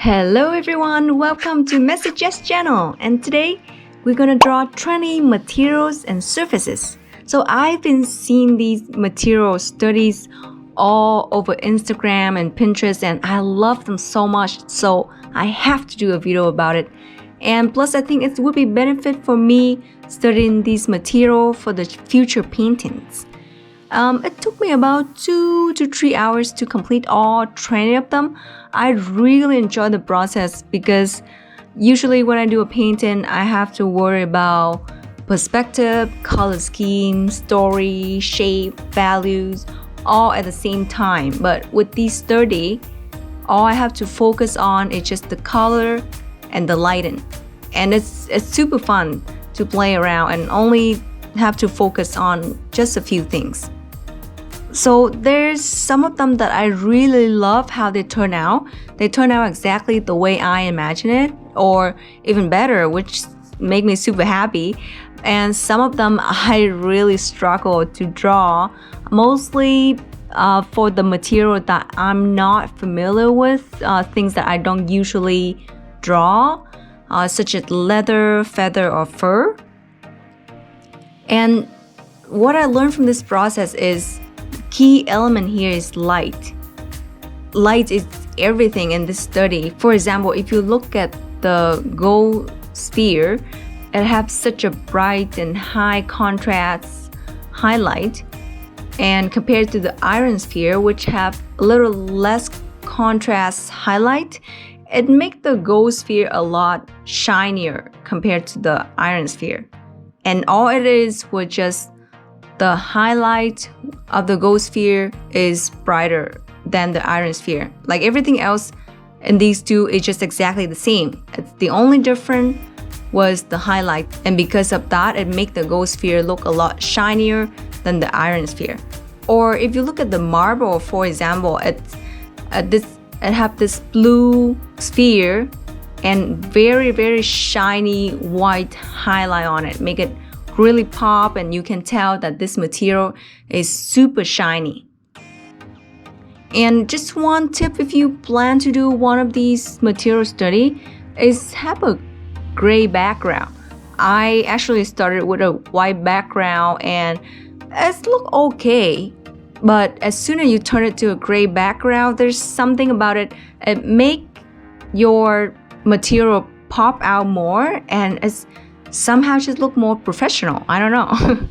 Hello everyone, welcome to Messages channel, and today we're gonna draw trendy materials and surfaces. So I've been seeing these material studies all over Instagram and Pinterest, and I love them so much, so I have to do a video about it. And plus I think it would be benefit for me studying these material for the future paintings. It took me about 2 to 3 hours to complete all 20 of them. I really enjoy the process because usually when I do a painting, I have to worry about perspective, color scheme, story, shape, values, all at the same time. But with these 30, all I have to focus on is just the color and the lighting. And it's super fun to play around and only have to focus on just a few things. So there's some of them that I really love how they turn out. They turn out exactly the way I imagine it, or even better, which make me super happy. And some of them I really struggle to draw, mostly for the material that I'm not familiar with, things that I don't usually draw, such as leather, feather, or fur. And what I learned from this process is key element here is light. Light is everything in this study. For example, if you look at the gold sphere, it has such a bright and high contrast highlight, and compared to the iron sphere, which have a little less contrast highlight, it makes the gold sphere a lot shinier compared to the iron sphere. And all it is was just the highlight of the gold sphere is brighter than the iron sphere. Like everything else in these two is just exactly the same. It's the only difference was the highlight, and because of that, it makes the gold sphere look a lot shinier than the iron sphere. Or if you look at the marble, for example, it have this blue sphere and very shiny white highlight on it, make it really pop, and you can tell that this material is super shiny. And just one tip if you plan to do one of these material study is have a gray background. I actually started with a white background and it looked okay, but as soon as you turn it to a gray background, there's something about it. It make your material pop out more, and it's somehow just look more professional. I don't know.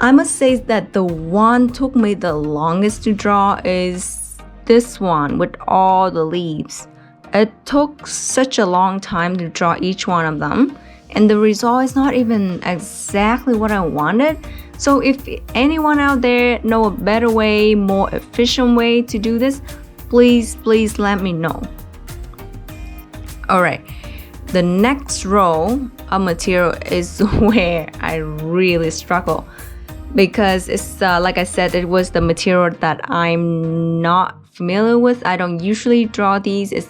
I must say that the one took me the longest to draw is this one with all the leaves. It took such a long time to draw each one of them, and the result is not even exactly what I wanted. So if anyone out there know a better way, more efficient way to do this, please let me know. Alright, the next row of material is where I really struggle, because it's like I said, it was the material that I'm not familiar with. I don't usually draw these. It's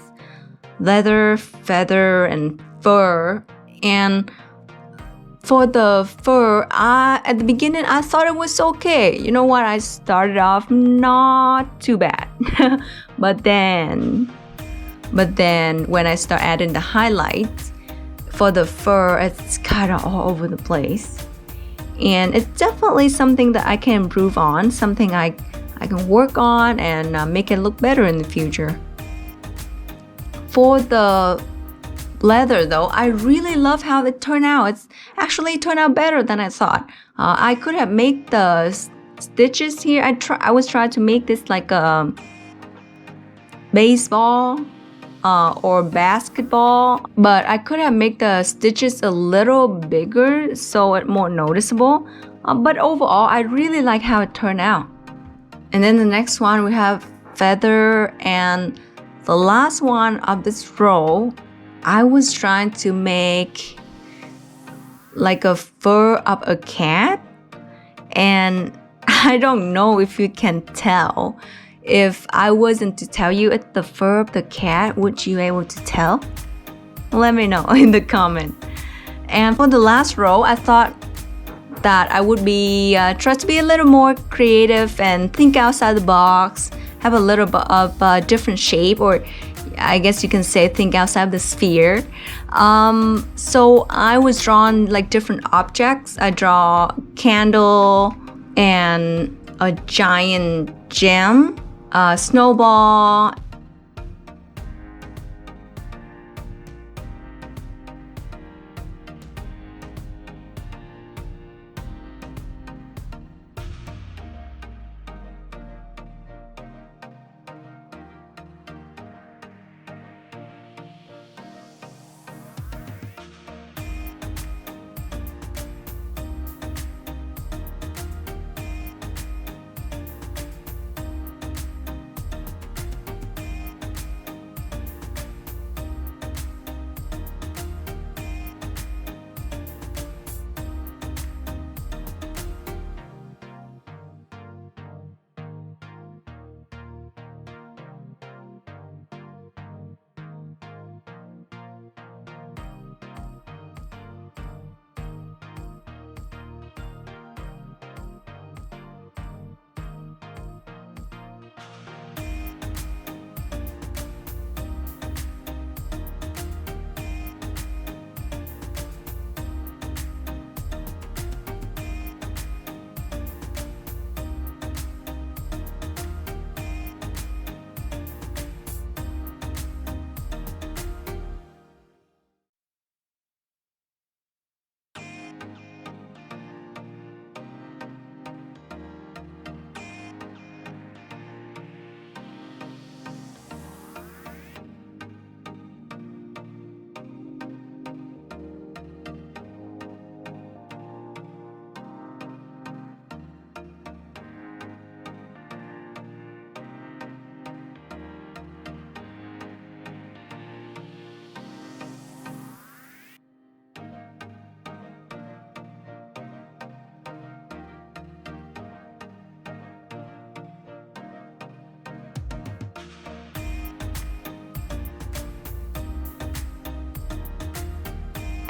leather, feather, and fur. And for the fur, at the beginning I thought it was okay. You know what? I started off not too bad. but then when I start adding the highlights for the fur, it's kind of all over the place. And it's definitely something that I can improve on, something I can work on and make it look better in the future. For the leather though, I really love how it turned out. It's actually turned out better than I thought. I could have made the stitches here. I was trying to make this like a baseball or basketball, but I could have made the stitches a little bigger so it's more noticeable. But overall, I really like how it turned out. And then the next one, we have feather, and the last one of this row, I was trying to make like a fur of a cat, and I don't know if you can tell. If I wasn't to tell you it's the fur of the cat, would you be able to tell? Let me know in the comment. And for the last row, I thought that I would be try to be a little more creative and think outside the box, have a little bit of a different shape, or I guess you can say think outside the sphere. So I was drawing like different objects. I draw candle and a giant gem, a snowball.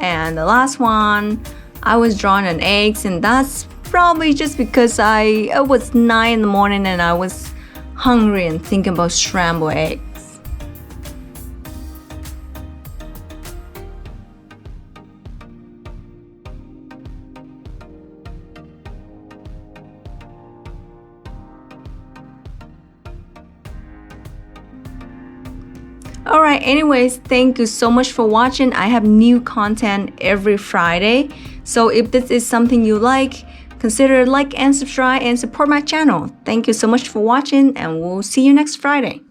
And the last one, I was drawing an eggs, and that's probably just because it was 9 in the morning and I was hungry and thinking about scrambled eggs. Alright, anyways, thank you so much for watching. I have new content every Friday. So if this is something you like, consider like and subscribe and support my channel. Thank you so much for watching, and we'll see you next Friday.